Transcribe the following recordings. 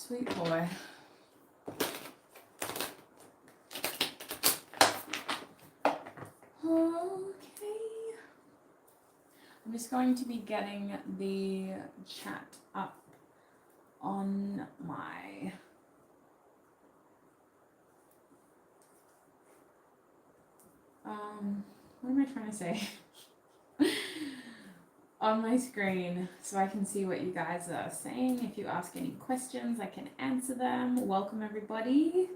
Sweet boy. Okay. I'm just going to be getting the chat up on my what am I trying to say? On my screen so I can see what you guys are saying. If you ask any questions, I can answer them. Welcome everybody.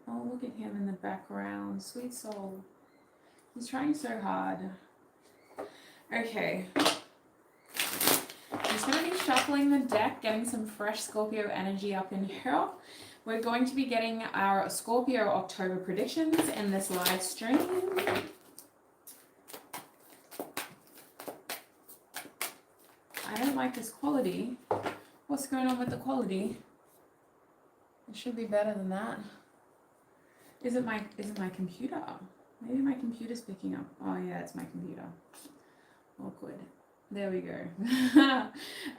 Oh, look at him in the background. Sweet soul. He's trying so hard. Okay. I'm just going to be shuffling the deck, getting some fresh Scorpio energy up in here. We're going to be getting our Scorpio October predictions in this live stream. I don't like this quality. What's going on with the quality? It should be better than that. Is it my computer? Maybe my computer's picking up. Oh yeah, it's my computer. Awkward. There we go.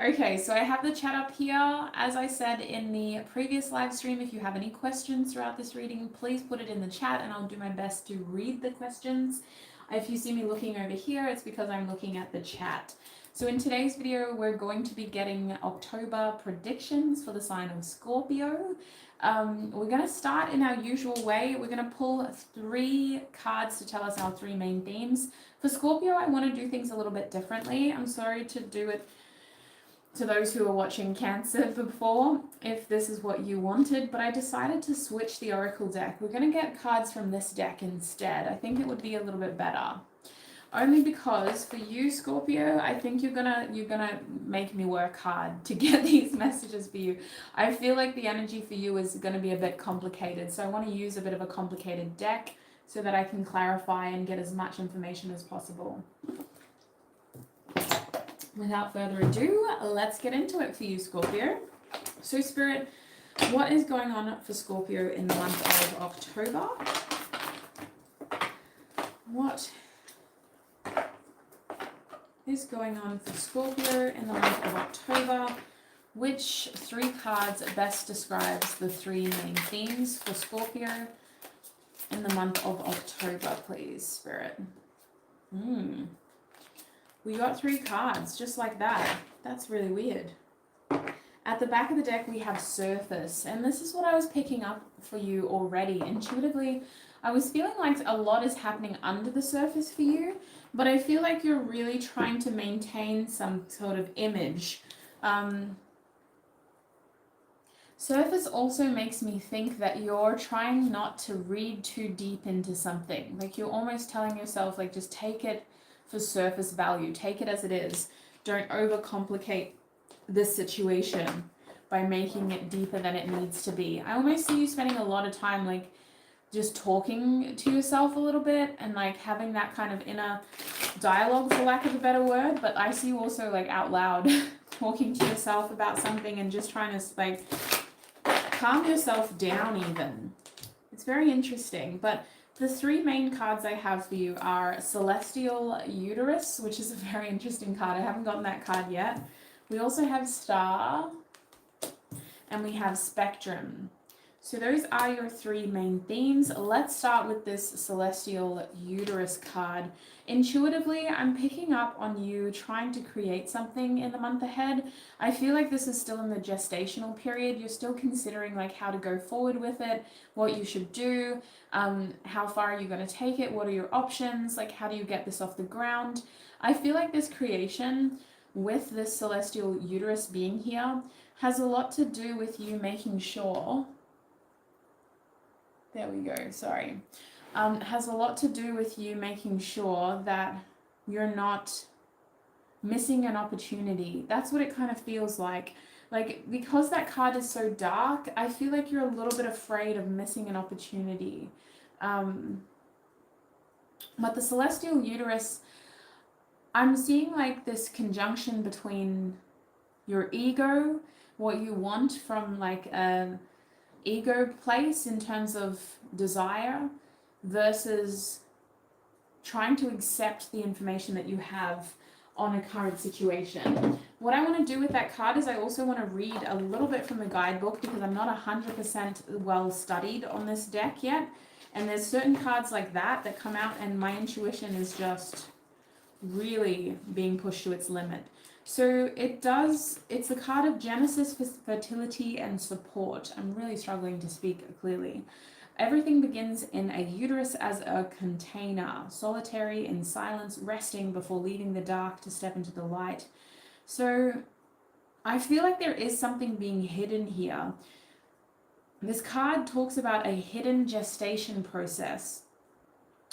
Okay, so I have the chat up here. As I said in the previous live stream, if you have any questions throughout this reading, please put it in the chat and I'll do my best to read the questions. If you see me looking over here, it's because I'm looking at the chat. So in today's video, we're going to be getting October predictions for the sign of Scorpio. We're going to start in our usual way. We're going to pull 3 cards to tell us our 3 main themes. For Scorpio, I want to do things a little bit differently. I'm sorry to do it to those who are watching Cancer before, if this is what you wanted, but I decided to switch the Oracle deck. We're going to get cards from this deck instead. I think it would be a little bit better. Only because for you, Scorpio, I think you're gonna make me work hard to get these messages for you. I feel like the energy for you is gonna be a bit complicated, so I want to use a bit of a complicated deck so that I can clarify and get as much information as possible. Without further ado, let's get into it for you, Scorpio. So, Spirit, what is going on for Scorpio in the month of October? What is going on for Scorpio in the month of October? Which 3 cards best describes the 3 main themes for Scorpio in the month of October, please, Spirit? We got 3 cards just like that. That's really weird. At the back of the deck, we have Surface, and this is what I was picking up for you already. Intuitively, I was feeling like a lot is happening under the surface for you, but I feel like you're really trying to maintain some sort of image. Surface also makes me think that you're trying not to read too deep into something. Like you're almost telling yourself, like, just take it for surface value. Take it as it is. Don't overcomplicate this situation by making it deeper than it needs to be. I almost see you spending a lot of time, like, just talking to yourself a little bit and like having that kind of inner dialogue, for lack of a better word, but I see you also like out loud talking to yourself about something and just trying to like calm yourself down even. It's very interesting, but the 3 main cards I have for you are Celestial Uterus, which is a very interesting card. I haven't gotten that card yet. We also have Star and we have Spectrum. So those are your 3 main themes. Let's start with this Celestial Uterus card. Intuitively, I'm picking up on you trying to create something in the month ahead. I feel like this is still in the gestational period. You're still considering like how to go forward with it, what you should do, how far are you going to take it, what are your options, like how do you get this off the ground. I feel like this creation with this Celestial Uterus being here has a lot to do with you making sure... There we go, sorry. Has a lot to do with you making sure that you're not missing an opportunity. That's what it kind of feels like. Like, because that card is so dark, I feel like you're a little bit afraid of missing an opportunity. But the Celestial Uterus, I'm seeing like this conjunction between your ego, what you want from like a ego place in terms of desire versus trying to accept the information that you have on a current situation. What I want to do with that card is I also want to read a little bit from the guidebook, because I'm not 100% well studied on this deck yet. And there's certain cards like that come out and my intuition is just really being pushed to its limit. So it's the card of Genesis for fertility and support. I'm really struggling to speak clearly. Everything begins in a uterus as a container, solitary in silence, resting before leaving the dark to step into the light. So I feel like there is something being hidden here. This card talks about a hidden gestation process.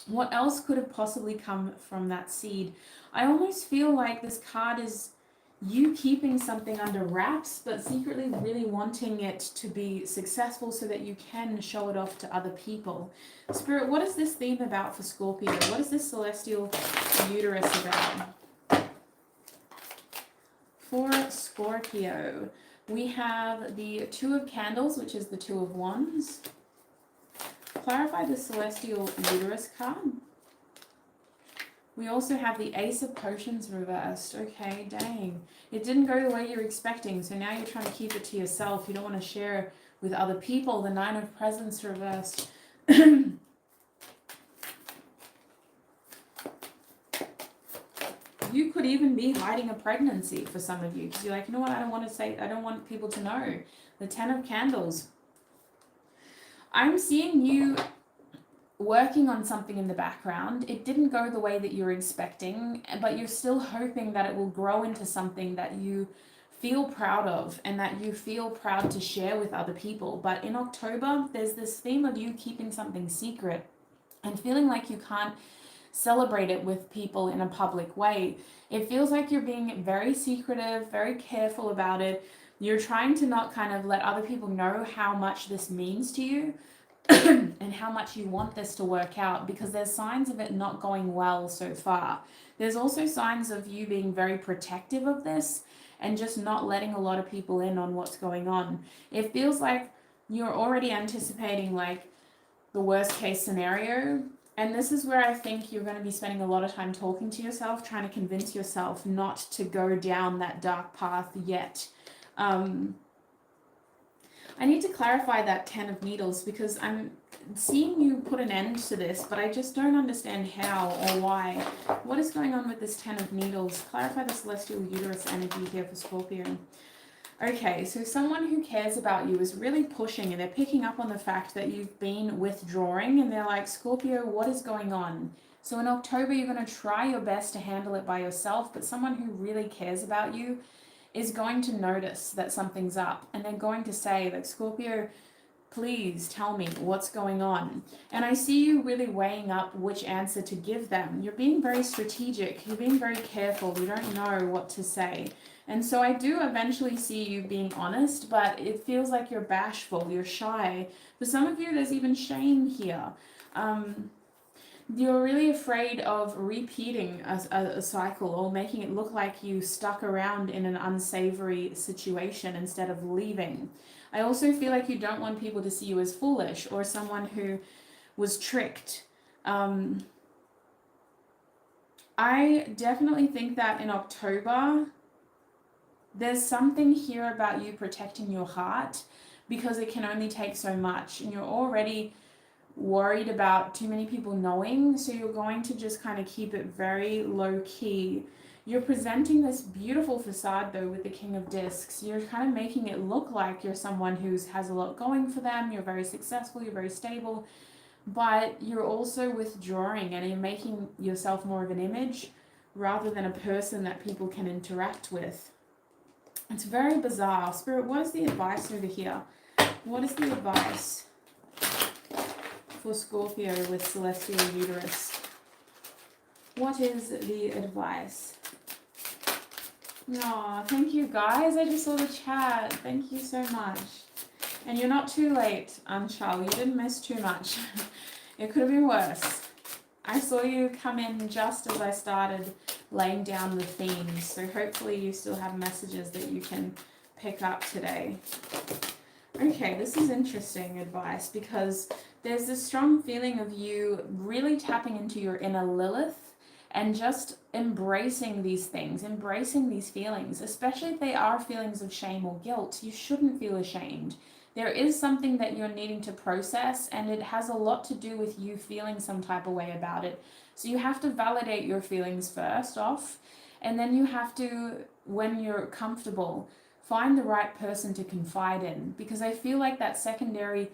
What else could have possibly come from that seed? I almost feel like this card is you keeping something under wraps, but secretly really wanting it to be successful so that you can show it off to other people. Spirit, what is this theme about for Scorpio? What is this celestial uterus about? For Scorpio, we have the Two of Candles, which is the Two of Wands. Clarify the celestial uterus card. We also have the Ace of Potions reversed. Okay, dang. It didn't go the way you're expecting, so now you're trying to keep it to yourself. You don't want to share with other people. The Nine of Presents reversed. You could even be hiding a pregnancy for some of you, because you're like, you know what, I don't want people to know. The Ten of Candles. I'm seeing you working on something in the background. It didn't go the way that you're expecting, but you're still hoping that it will grow into something that you feel proud of and that you feel proud to share with other people. But in October, there's this theme of you keeping something secret and feeling like you can't celebrate it with people in a public way. It feels like you're being very secretive, very careful about it. You're trying to not kind of let other people know how much this means to you and how much you want this to work out, because there's signs of it not going well so far. There's also signs of you being very protective of this and just not letting a lot of people in on what's going on. It feels like you're already anticipating like the worst case scenario. And this is where I think you're going to be spending a lot of time talking to yourself, trying to convince yourself not to go down that dark path yet. I need to clarify that 10 of Needles, because I'm seeing you put an end to this, but I just don't understand how or why. What is going on with this 10 of Needles? Clarify the celestial uterus energy here for Scorpio. Okay, so someone who cares about you is really pushing, and they're picking up on the fact that you've been withdrawing, and they're like, Scorpio, what is going on? So in October, you're going to try your best to handle it by yourself, but someone who really cares about you is going to notice that something's up, and they're going to say, like, Scorpio, please tell me what's going on. And I see you really weighing up which answer to give them. You're being very strategic. You're being very careful. You don't know what to say. And so I do eventually see you being honest, but it feels like you're bashful, you're shy. For some of you, there's even shame here. You're really afraid of repeating a cycle or making it look like you stuck around in an unsavory situation instead of leaving. I also feel like you don't want people to see you as foolish or someone who was tricked. I definitely think that in October, there's something here about you protecting your heart, because it can only take so much, and you're already worried about too many people knowing, so you're going to just kind of keep it very low key. You're presenting this beautiful facade though with the King of Discs. You're kind of making it look like you're someone who has a lot going for them, you're very successful, you're very stable, but you're also withdrawing and you're making yourself more of an image rather than a person that people can interact with. It's very bizarre. Spirit, what is the advice over here? What is the advice for Scorpio with celestial uterus? What is the advice? No, thank you guys. I just saw the chat. Thank you so much. And you're not too late, Anshal. You didn't miss too much. It could have been worse. I saw you come in just as I started laying down the themes, so hopefully you still have messages that you can pick up today. Okay, this is interesting advice, because there's this strong feeling of you really tapping into your inner Lilith and just embracing these things, embracing these feelings, especially if they are feelings of shame or guilt. You shouldn't feel ashamed. There is something that you're needing to process, and it has a lot to do with you feeling some type of way about it. So you have to validate your feelings first off, and then you have to, when you're comfortable, find the right person to confide in, because I feel like that secondary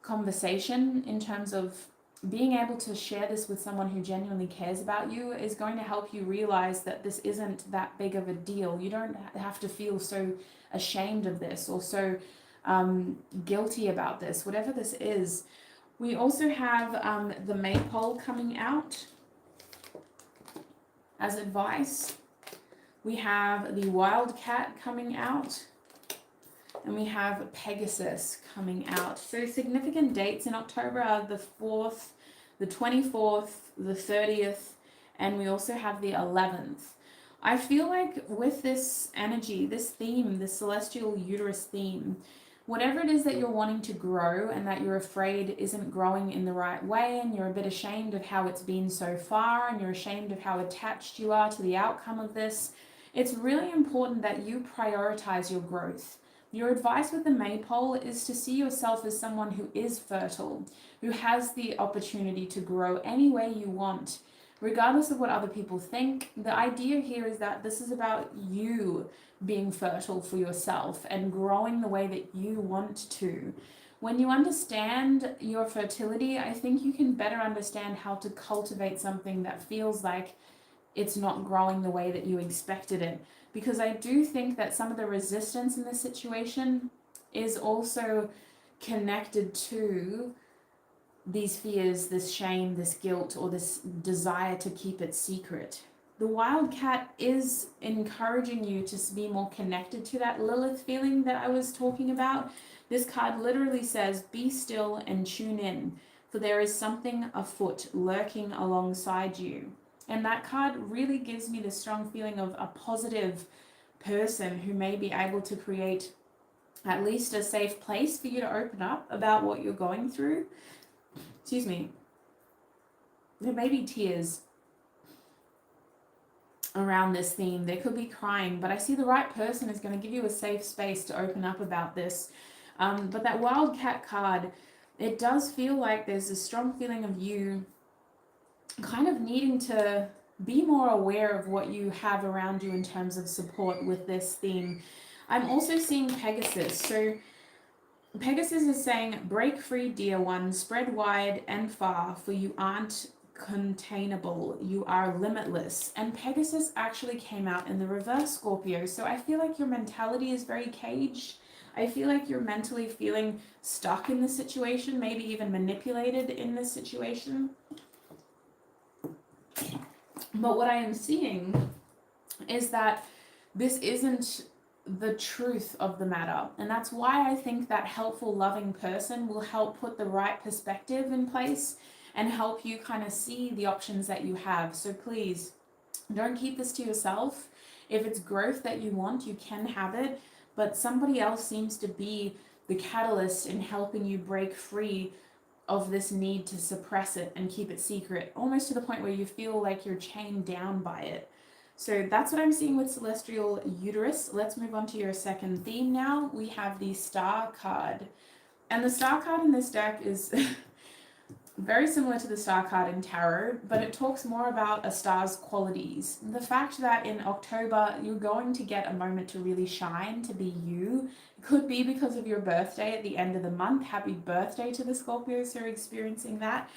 conversation in terms of being able to share this with someone who genuinely cares about you is going to help you realize that this isn't that big of a deal. You don't have to feel so ashamed of this or so guilty about this, whatever this is. We also have the maypole coming out as advice. We have the wildcat coming out. And we have Pegasus coming out. So significant dates in October are the 4th, the 24th, the 30th, and we also have the 11th. I feel like with this energy, this theme, this celestial uterus theme, whatever it is that you're wanting to grow and that you're afraid isn't growing in the right way, and you're a bit ashamed of how it's been so far, and you're ashamed of how attached you are to the outcome of this, it's really important that you prioritize your growth. Your advice with the maypole is to see yourself as someone who is fertile, who has the opportunity to grow any way you want, regardless of what other people think. The idea here is that this is about you being fertile for yourself and growing the way that you want to. When you understand your fertility, I think you can better understand how to cultivate something that feels like it's not growing the way that you expected it. Because I do think that some of the resistance in this situation is also connected to these fears, this shame, this guilt, or this desire to keep it secret. The wildcat is encouraging you to be more connected to that Lilith feeling that I was talking about. This card literally says, be still and tune in, for there is something afoot lurking alongside you. And that card really gives me the strong feeling of a positive person who may be able to create at least a safe place for you to open up about what you're going through. Excuse me. There may be tears around this theme. There could be crying, but I see the right person is going to give you a safe space to open up about this. But that wildcat card, it does feel like there's a strong feeling of you kind of needing to be more aware of what you have around you in terms of support with this theme. I'm also seeing Pegasus. So Pegasus is saying, break free, dear one, spread wide and far, for you aren't containable, you are limitless. And Pegasus actually came out in the reverse, Scorpio. So I feel like your mentality is very caged. I feel like you're mentally feeling stuck in this situation, maybe even manipulated in this situation. But what I am seeing is that this isn't the truth of the matter. And that's why I think that helpful, loving person will help put the right perspective in place and help you kind of see the options that you have. So please, don't keep this to yourself. If it's growth that you want, you can have it. But somebody else seems to be the catalyst in helping you break free of this need to suppress it and keep it secret, almost to the point where you feel like you're chained down by it. So that's what I'm seeing with celestial uterus. Let's move on to your second theme now. We have the star card. And the star card in this deck is very similar to the star card in tarot, but it talks more about a star's qualities. The fact that in October you're going to get a moment to really shine, to be you. It could be because of your birthday at the end of the month. Happy birthday to the Scorpios who are experiencing that.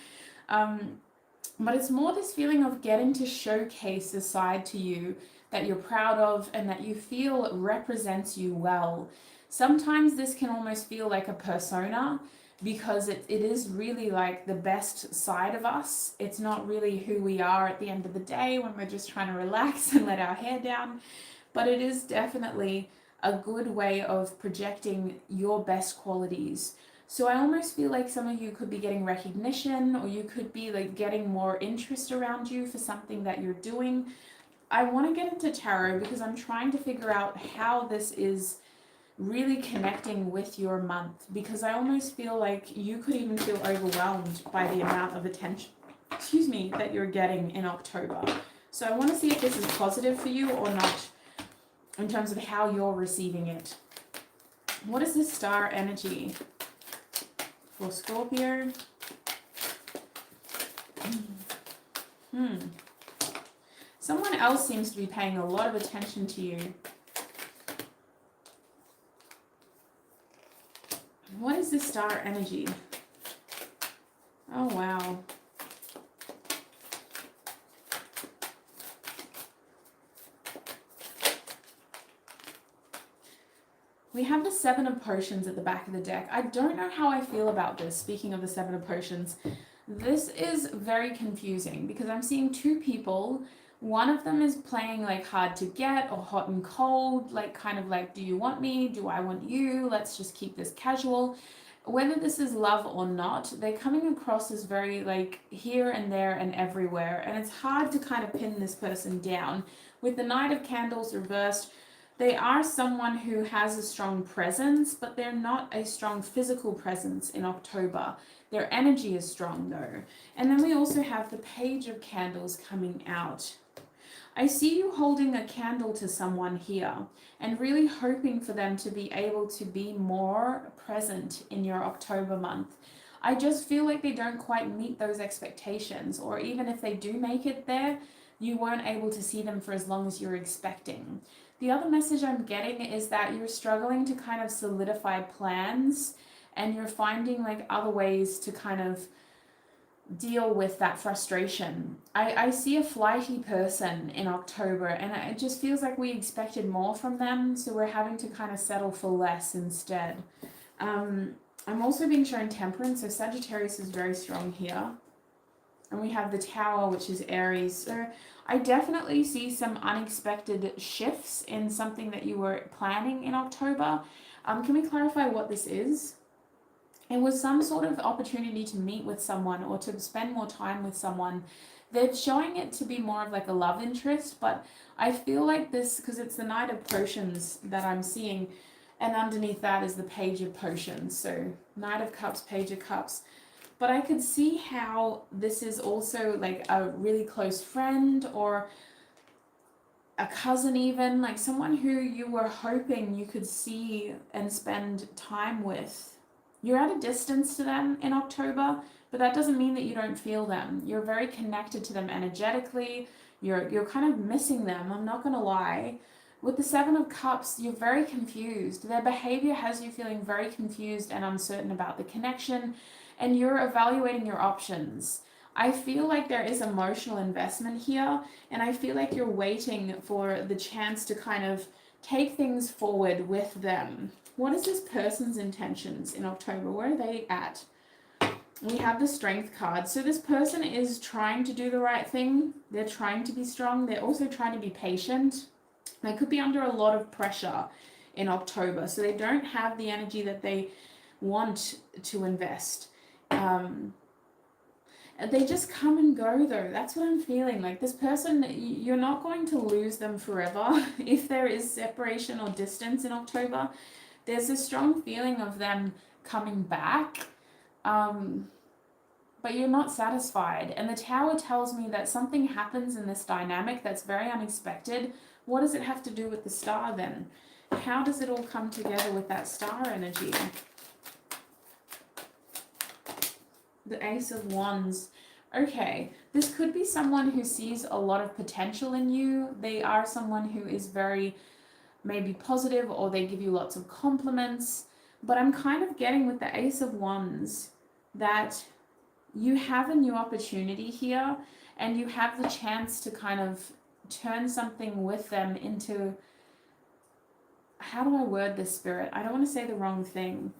But it's more this feeling of getting to showcase a side to you that you're proud of and that you feel represents you well. Sometimes this can almost feel like a persona, because it is really like the best side of us. It's not really who we are at the end of the day when we're just trying to relax and let our hair down, but it is definitely a good way of projecting your best qualities. So I almost feel like some of you could be getting recognition, or you could be like getting more interest around you for something that you're doing. I want to get into tarot because I'm trying to figure out how this is really connecting with your month, because I almost feel like you could even feel overwhelmed by the amount of attention, excuse me, that you're getting in October. So I want to see if this is positive for you or not in terms of how you're receiving it. What is this star energy for Scorpio? Someone else seems to be paying a lot of attention to you. What is this star energy? Oh, wow. We have the Seven of Potions at the back of the deck. I don't know how I feel about this, speaking of the Seven of Potions. This is very confusing because I'm seeing two people. One of them is playing like hard to get or hot and cold, like kind of like, do you want me? Do I want you? Let's just keep this casual. Whether this is love or not, they're coming across as very like here and there and everywhere. And it's hard to kind of pin this person down. With the Knight of Candles reversed, they are someone who has a strong presence, but they're not a strong physical presence in October. Their energy is strong though. And then we also have the Page of Candles coming out. I see you holding a candle to someone here and really hoping for them to be able to be more present in your October month. I just feel like they don't quite meet those expectations, or even if they do make it there, you weren't able to see them for as long as you're expecting. The other message I'm getting is that you're struggling to kind of solidify plans, and you're finding like other ways to kind of deal with that frustration. I see a flighty person in October, and it just feels like we expected more from them, so we're having to kind of settle for less instead. I'm also being shown Temperance, so Sagittarius is very strong here. And we have the Tower, which is Aries. So I definitely see some unexpected shifts in something that you were planning in October. Can we clarify what this is? It was some sort of opportunity to meet with someone or to spend more time with someone. They're showing it to be more of like a love interest, but I feel like this, because it's the Knight of Potions that I'm seeing, and underneath that is the Page of Potions. So Knight of Cups, Page of Cups. But I could see how this is also like a really close friend or a cousin even, like someone who you were hoping you could see and spend time with. You're at a distance to them in October, but that doesn't mean that you don't feel them. You're very connected to them energetically. You're kind of missing them, I'm not going to lie. With the Seven of Cups, you're very confused. Their behavior has you feeling very confused and uncertain about the connection, and you're evaluating your options. I feel like there is emotional investment here, and I feel like you're waiting for the chance to kind of take things forward with them. What is this person's intentions in October? Where are they at? We have the Strength card. So this person is trying to do the right thing. They're trying to be strong. They're also trying to be patient. They could be under a lot of pressure in October, so they don't have the energy that they want to invest. They just come and go though. That's what I'm feeling. Like this person, you're not going to lose them forever. If there is separation or distance in October, there's a strong feeling of them coming back. But you're not satisfied. And the Tower tells me that something happens in this dynamic that's very unexpected. What does it have to do with the star then? How does it all come together with that star energy? The Ace of Wands. Okay, this could be someone who sees a lot of potential in you. They are someone who is very maybe positive, or they give you lots of compliments. But I'm kind of getting with the Ace of Wands that you have a new opportunity here, and you have the chance to kind of turn something with them into, how do I word this, Spirit? I don't want to say the wrong thing.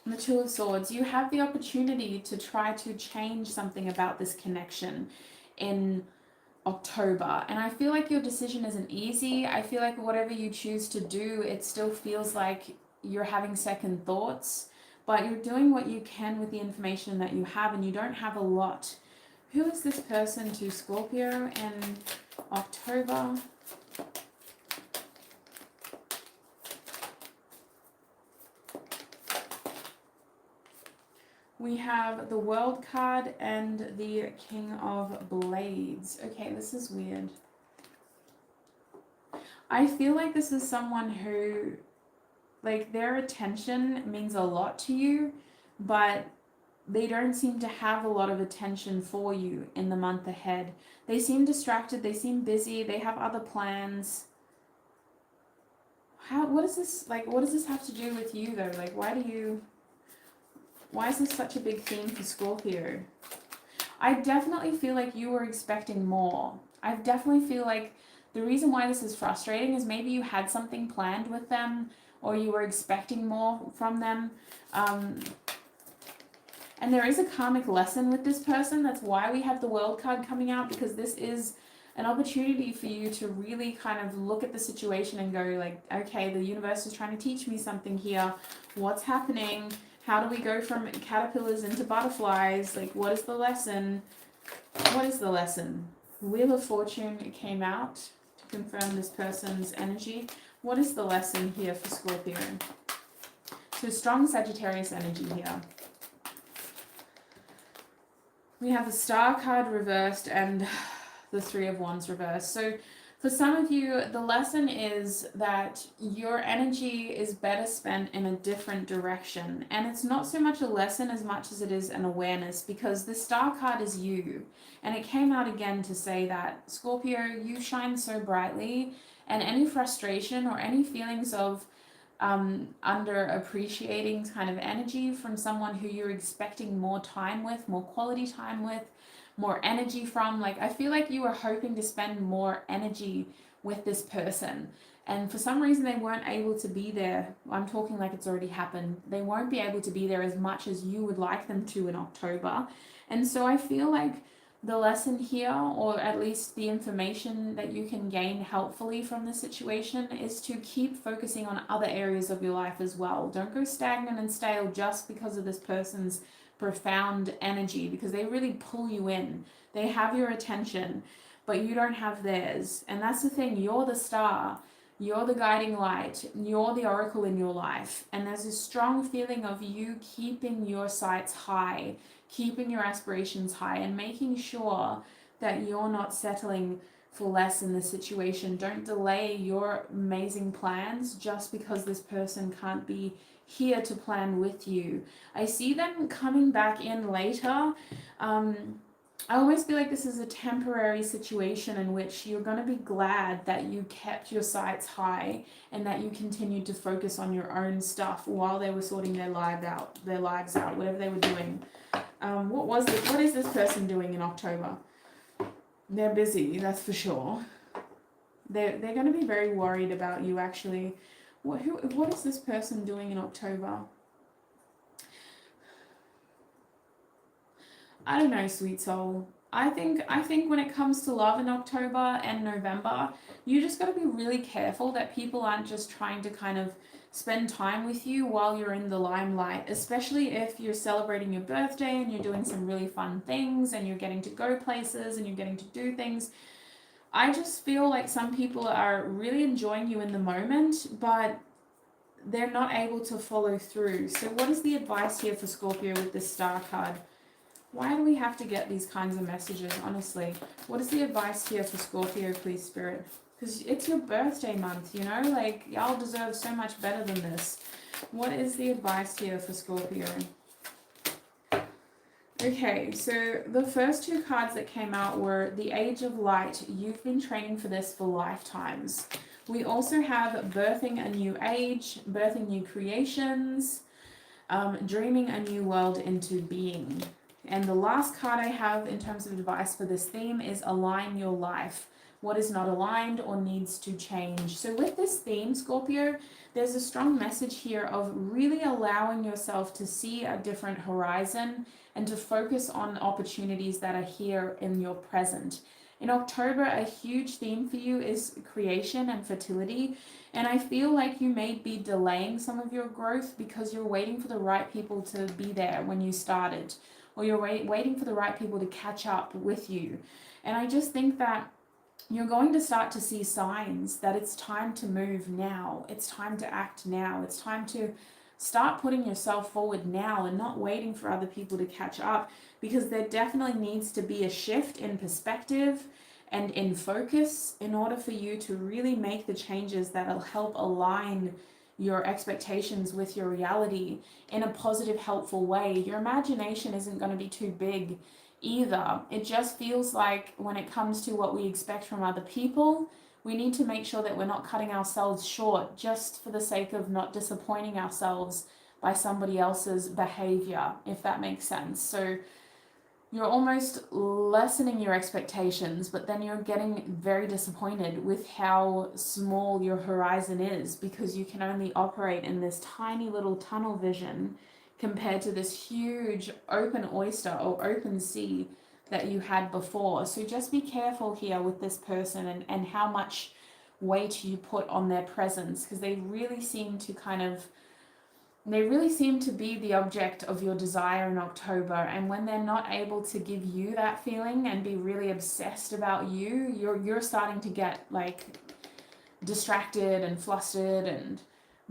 The Two of Swords. You have the opportunity to try to change something about this connection in October. And I feel like your decision isn't easy. I feel like whatever you choose to do, it still feels like you're having second thoughts, but you're doing what you can with the information that you have, and you don't have a lot. Who is this person to Scorpio in October? We have the World card and the King of Blades. Okay, this is weird. I feel like this is someone who, like, their attention means a lot to you, but they don't seem to have a lot of attention for you in the month ahead. They seem distracted, they seem busy, they have other plans. What is this, like, what does this have to do with you though? Like, why is this such a big theme for Scorpio? I definitely feel like you were expecting more. I definitely feel like the reason why this is frustrating is maybe you had something planned with them, or you were expecting more from them. And there is a karmic lesson with this person. That's why we have the World card coming out, because this is an opportunity for you to really kind of look at the situation and go like, okay, the universe is trying to teach me something here. What's happening? How do we go from caterpillars into butterflies? Like, what is the lesson? What is the lesson? Wheel of Fortune came out to confirm this person's energy. What is the lesson here for Scorpio? So strong Sagittarius energy here. We have the Star card reversed and the Three of Wands reversed. So for some of you, the lesson is that your energy is better spent in a different direction. And it's not so much a lesson as much as it is an awareness, because the Star card is you. And it came out again to say that, Scorpio, you shine so brightly, and any frustration or any feelings of under appreciating kind of energy from someone who you're expecting more time with, more quality time with, more energy from, like, I feel like you were hoping to spend more energy with this person, and for some reason they weren't able to be there. I'm talking like it's already happened. They won't be able to be there as much as you would like them to in October. And so I feel like the lesson here, or at least the information that you can gain helpfully from the situation, is to keep focusing on other areas of your life as well. Don't go stagnant and stale just because of this person's profound energy, because they really pull you in. They have your attention, but you don't have theirs. And that's the thing, you're the star, you're the guiding light, you're the oracle in your life. And there's a strong feeling of you keeping your sights high, keeping your aspirations high, and making sure that you're not settling for less in the situation. Don't delay your amazing plans just because this person can't be here to plan with you. I see them coming back in later. I almost feel like this is a temporary situation in which you're going to be glad that you kept your sights high and that you continued to focus on your own stuff while they were sorting their lives out, whatever they were doing. What is this person doing in October? They're busy, that's for sure. They're going to be very worried about you, actually. What is this person doing in October? I don't know, sweet soul. I think when it comes to love in October and November, you just got to be really careful that people aren't just trying to kind of spend time with you while you're in the limelight, especially if you're celebrating your birthday and you're doing some really fun things and you're getting to go places and you're getting to do things. I just feel like some people are really enjoying you in the moment, but they're not able to follow through. So what is the advice here for Scorpio with this Star card? Why do we have to get these kinds of messages, honestly? What is the advice here for Scorpio, please, Spirit? Because it's your birthday month, you know? Like, y'all deserve so much better than this. What is the advice here for Scorpio? Okay, so the first two cards that came out were the Age of Light. You've been training for this for lifetimes. We also have birthing a new age, birthing new creations, dreaming a new world into being. And the last card I have in terms of advice for this theme is align your life. What is not aligned or needs to change. So with this theme, Scorpio, there's a strong message here of really allowing yourself to see a different horizon and to focus on opportunities that are here in your present. In October, a huge theme for you is creation and fertility. And I feel like you may be delaying some of your growth because you're waiting for the right people to be there when you started, or you're waiting for the right people to catch up with you. And I just think that you're going to start to see signs that it's time to move now. It's time to act now. It's time to Start putting yourself forward now and not waiting for other people to catch up, because there definitely needs to be a shift in perspective and in focus in order for you to really make the changes that'll help align your expectations with your reality in a positive, helpful way. Your imagination isn't going to be too big either. It just feels like when it comes to what we expect from other people, we need to make sure that we're not cutting ourselves short just for the sake of not disappointing ourselves by somebody else's behavior, if that makes sense. So you're almost lessening your expectations, but then you're getting very disappointed with how small your horizon is, because you can only operate in this tiny little tunnel vision compared to this huge open oyster or open sea that you had before. So just be careful here with this person and how much weight you put on their presence, because they really seem to be the object of your desire in October. And when they're not able to give you that feeling and be really obsessed about you, you're starting to get like distracted and flustered and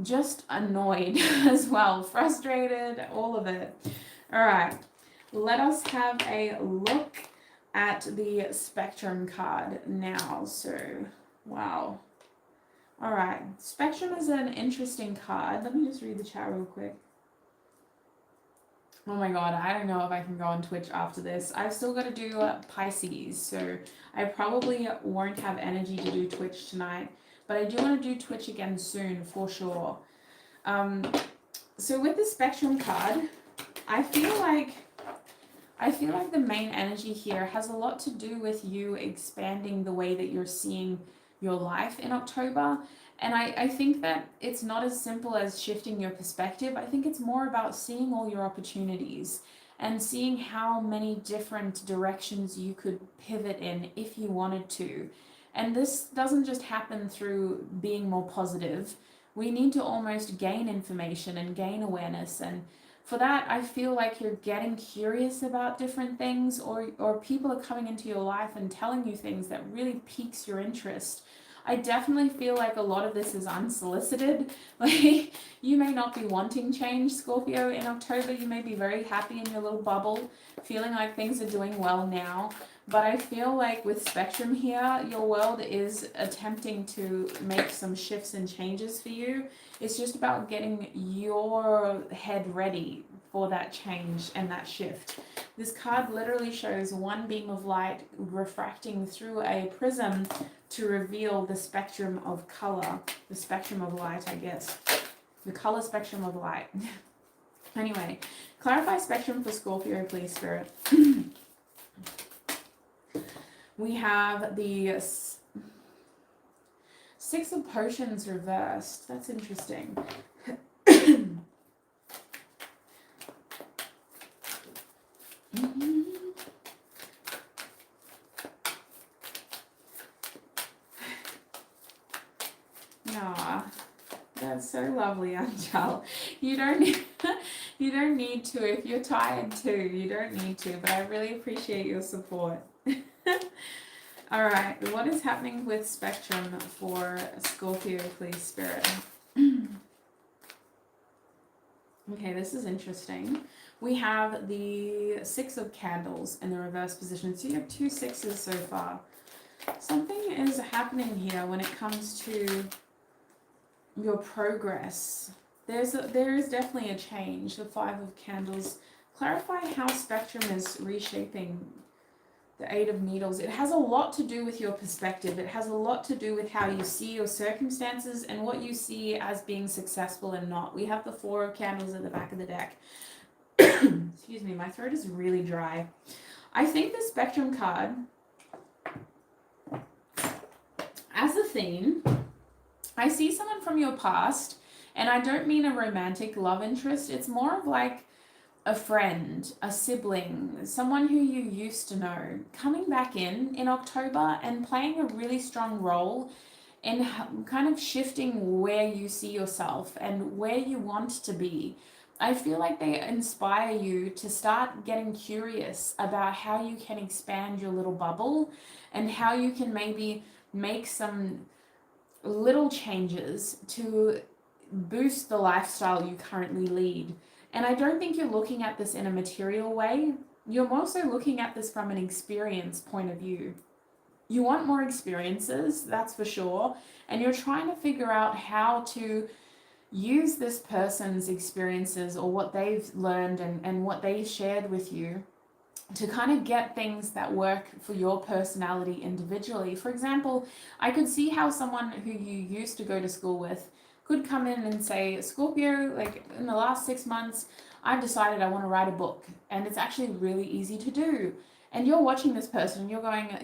just annoyed as well, frustrated, all of it. All right, let us have a look at the Spectrum card now. So, wow. All right, Spectrum is an interesting card. Let me just read the chat real quick. Oh my god, I don't know if I can go on Twitch after this. I've still got to do Pisces, so I probably won't have energy to do Twitch tonight. But I do want to do Twitch again soon, for sure. So with the Spectrum card, I feel like the main energy here has a lot to do with you expanding the way that you're seeing your life in October. And I think that it's not as simple as shifting your perspective. I think it's more about seeing all your opportunities and seeing how many different directions you could pivot in if you wanted to. And this doesn't just happen through being more positive. We need to almost gain information and gain awareness. And for that, I feel like you're getting curious about different things, or people are coming into your life and telling you things that really piques your interest. I definitely feel like a lot of this is unsolicited. Like, you may not be wanting change, Scorpio, in October. You may be very happy in your little bubble, feeling like things are doing well now. But I feel like with Spectrum here, your world is attempting to make some shifts and changes for you. It's just about getting your head ready for that change and that shift. This card literally shows one beam of light refracting through a prism to reveal the spectrum of color, the spectrum of light, I guess. The color spectrum of light. Anyway, clarify Spectrum for Scorpio, please, Spirit. We have the Six of Potions reversed. That's interesting. Aw, that's so lovely, Angel. You don't need to. If you're tired too, you don't need to. But I really appreciate your support. All right, what is happening with Spectrum for Scorpio, please, Spirit? Okay, this is interesting. We have the Six of Candles in the reverse position. So you have 2 sixes so far. Something is happening here when it comes to your progress. There is definitely a change. The 5 of Candles. Clarify how Spectrum is reshaping the 8 of Needles. It has a lot to do with your perspective. It has a lot to do with how you see your circumstances and what you see as being successful and not. We have the 4 of Candles at the back of the deck. Excuse me, my throat is really dry. I think the Spectrum card, as a theme, I see someone from your past, and I don't mean a romantic love interest. It's more of like a friend, a sibling, someone who you used to know, coming back in October and playing a really strong role in kind of shifting where you see yourself and where you want to be. I feel like they inspire you to start getting curious about how you can expand your little bubble and how you can maybe make some little changes to boost the lifestyle you currently lead. And I don't think you're looking at this in a material way. You're also looking at this from an experience point of view. You want more experiences, that's for sure. And you're trying to figure out how to use this person's experiences or what they've learned and what they shared with you to kind of get things that work for your personality individually. For example, I could see how someone who you used to go to school with could come in and say, Scorpio, like in the last 6 months, I've decided I want to write a book, and it's actually really easy to do. And you're watching this person and you're going,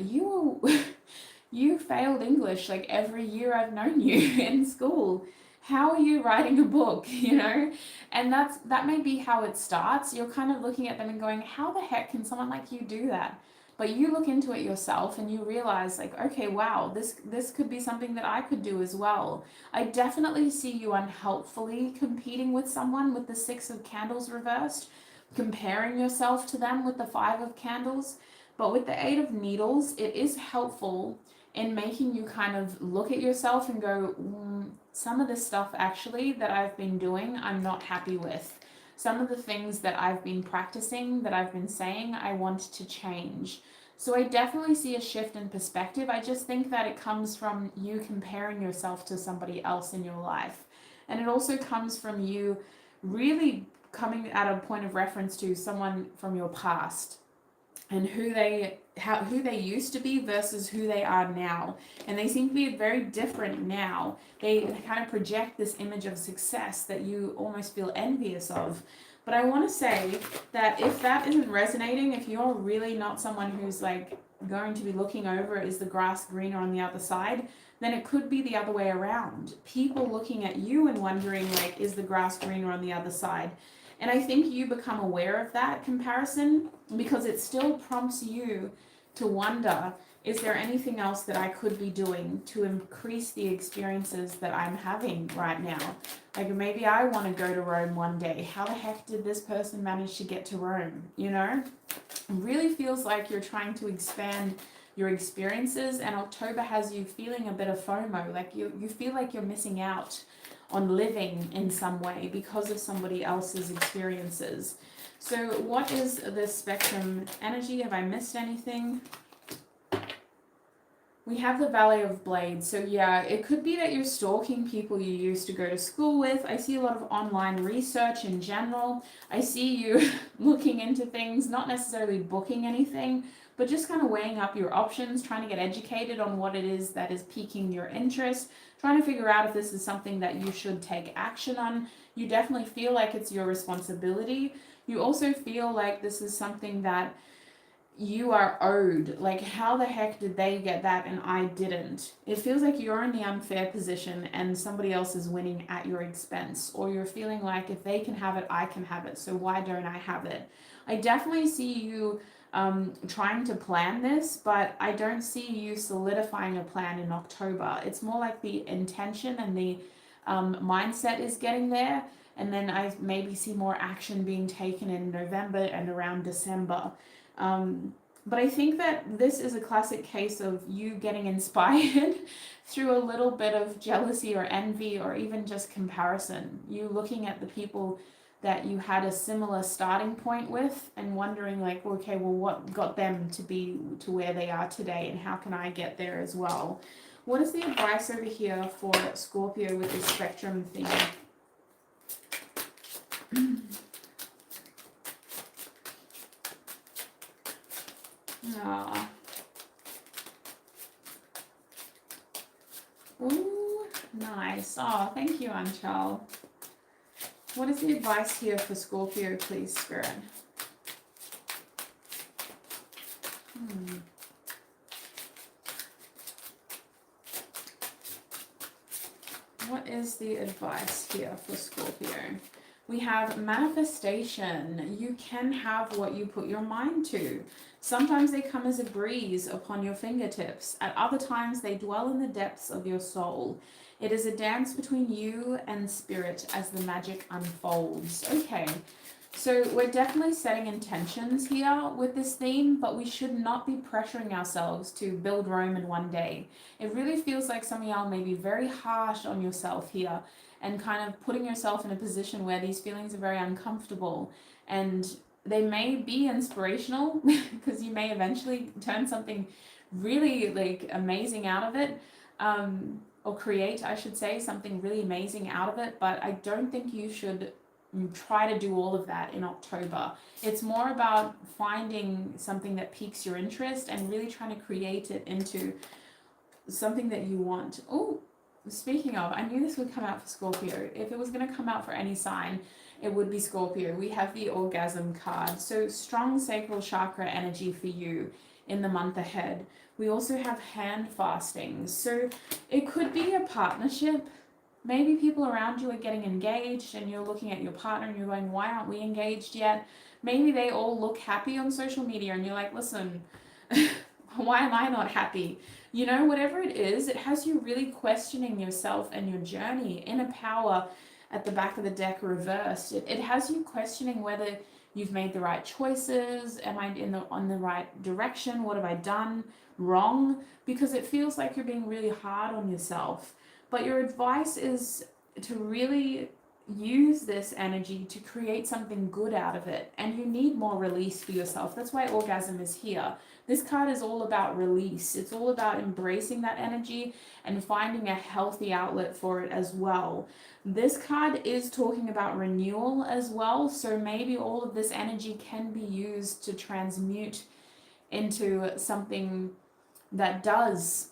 you failed English like every year I've known you in school. How are you writing a book, you know? And that may be how it starts. You're kind of looking at them and going, how the heck can someone like you do that? But you look into it yourself and you realize like, okay, wow, this could be something that I could do as well. I definitely see you unhelpfully competing with someone with the 6 of Candles reversed, comparing yourself to them with the 5 of Candles. But with the 8 of Needles, it is helpful in making you kind of look at yourself and go, some of the stuff actually that I've been doing, I'm not happy with. Some of the things that I've been practicing, that I've been saying, I want to change. So I definitely see a shift in perspective. I just think that it comes from you comparing yourself to somebody else in your life. And it also comes from you really coming at a point of reference to someone from your past and who they used to be versus who they are now. And they seem to be very different now. They kind of project this image of success that you almost feel envious of. But I want to say that if that isn't resonating, if you're really not someone who's like going to be looking over, is the grass greener on the other side, then it could be the other way around. People looking at you and wondering like, is the grass greener on the other side? And I think you become aware of that comparison because it still prompts you to wonder, is there anything else that I could be doing to increase the experiences that I'm having right now? Like maybe I want to go to Rome one day. How the heck did this person manage to get to Rome? You know, it really feels like you're trying to expand your experiences, and October has you feeling a bit of FOMO, like you feel like you're missing out on living in some way because of somebody else's experiences. So what is the spectrum energy? Have I missed anything? We have the Valley of Blades. So yeah, it could be that you're stalking people you used to go to school with. I see a lot of online research in general. I see you looking into things, not necessarily booking anything, but just kind of weighing up your options, trying to get educated on what it is that is piquing your interest, trying to figure out if this is something that you should take action on. You definitely feel like it's your responsibility. You also feel like this is something that you are owed. Like, how the heck did they get that and I didn't? It feels like you're in the unfair position and somebody else is winning at your expense, or you're feeling like if they can have it, I can have it, so why don't I have it? I definitely see you trying to plan this, but I don't see you solidifying a plan in October. It's more like the intention and the mindset is getting there, and then I maybe see more action being taken in November and around December. But I think that this is a classic case of you getting inspired through a little bit of jealousy or envy or even just comparison. You looking at the people that you had a similar starting point with and wondering like, okay, well, what got them to be to where they are today and how can I get there as well? What is the advice over here for Scorpio with this spectrum thing? Ah. Ooh, nice. Oh, thank you, Anchal. What is the advice here for Scorpio, please, Spirit? What is the advice here for Scorpio? We have manifestation. You can have what you put your mind to. Sometimes they come as a breeze upon your fingertips. At other times, they dwell in the depths of your soul. It is a dance between you and spirit as the magic unfolds. Okay, so we're definitely setting intentions here with this theme, but we should not be pressuring ourselves to build Rome in one day. It really feels like some of y'all may be very harsh on yourself here and kind of putting yourself in a position where these feelings are very uncomfortable, and they may be inspirational because you may eventually turn something really like amazing out of it, or create, I should say, something really amazing out of it. But I don't think you should try to do all of that in October. It's more about finding something that piques your interest and really trying to create it into something that you want. Oh, speaking of, I knew this would come out for Scorpio. If it was going to come out for any sign, it would be Scorpio. We have the orgasm card. So strong sacral chakra energy for you in the month ahead. We also have hand fasting. So it could be a partnership. Maybe people around you are getting engaged and you're looking at your partner and you're going, why aren't we engaged yet? Maybe they all look happy on social media and you're like, listen, why am I not happy? You know, whatever it is, it has you really questioning yourself and your journey. Inner power at the back of the deck reversed. It has you questioning whether you've made the right choices. Am I on the right direction? What have I done wrong? Because it feels like you're being really hard on yourself. But your advice is to really use this energy to create something good out of it. And you need more release for yourself. That's why orgasm is here. This card is all about release. It's all about embracing that energy and finding a healthy outlet for it as well. This card is talking about renewal as well. So maybe all of this energy can be used to transmute into something that does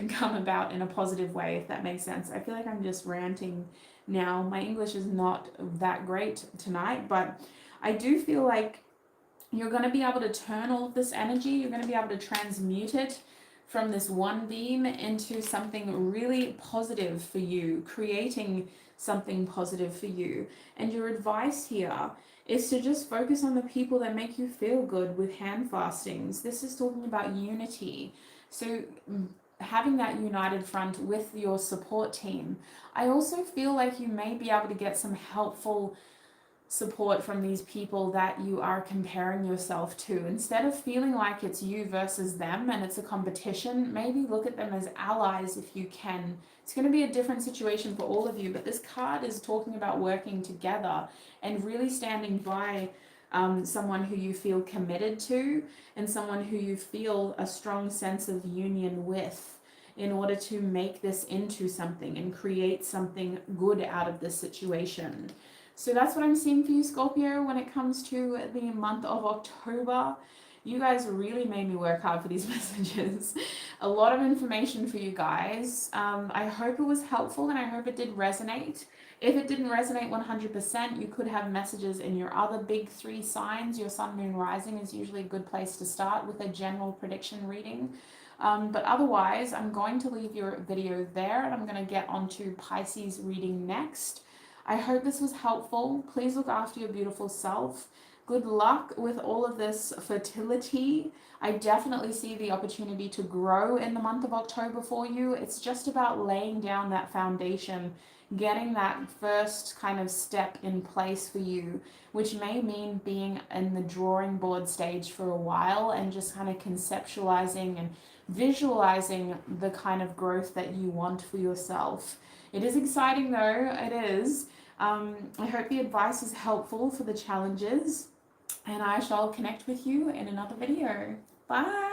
come about in a positive way, if that makes sense. I feel like I'm just ranting now. My English is not that great tonight, but I do feel like you're going to be able to turn all of this energy, you're going to be able to transmute it from this one beam into something really positive for you, creating something positive for you. And your advice here is to just focus on the people that make you feel good with hand fastings. This is talking about unity. So having that united front with your support team. I also feel like you may be able to get some helpful support from these people that you are comparing yourself to. Instead of feeling like it's you versus them and it's a competition, maybe look at them as allies if you can. It's going to be a different situation for all of you, but this card is talking about working together and really standing by someone who you feel committed to and someone who you feel a strong sense of union with in order to make this into something and create something good out of this situation. So that's what I'm seeing for you, Scorpio, when it comes to the month of October. You guys really made me work hard for these messages. A lot of information for you guys. I hope it was helpful and I hope it did resonate. If it didn't resonate 100%, you could have messages in your other big 3 signs. Your sun, moon, rising is usually a good place to start with a general prediction reading. But otherwise, I'm going to leave your video there and I'm going to get onto Pisces reading next. I hope this was helpful. Please look after your beautiful self. Good luck with all of this fertility. I definitely see the opportunity to grow in the month of October for you. It's just about laying down that foundation, getting that first kind of step in place for you, which may mean being in the drawing board stage for a while and just kind of conceptualizing and visualizing the kind of growth that you want for yourself. It is exciting though, it is. I hope the advice is helpful for the challenges, and I shall connect with you in another video. Bye!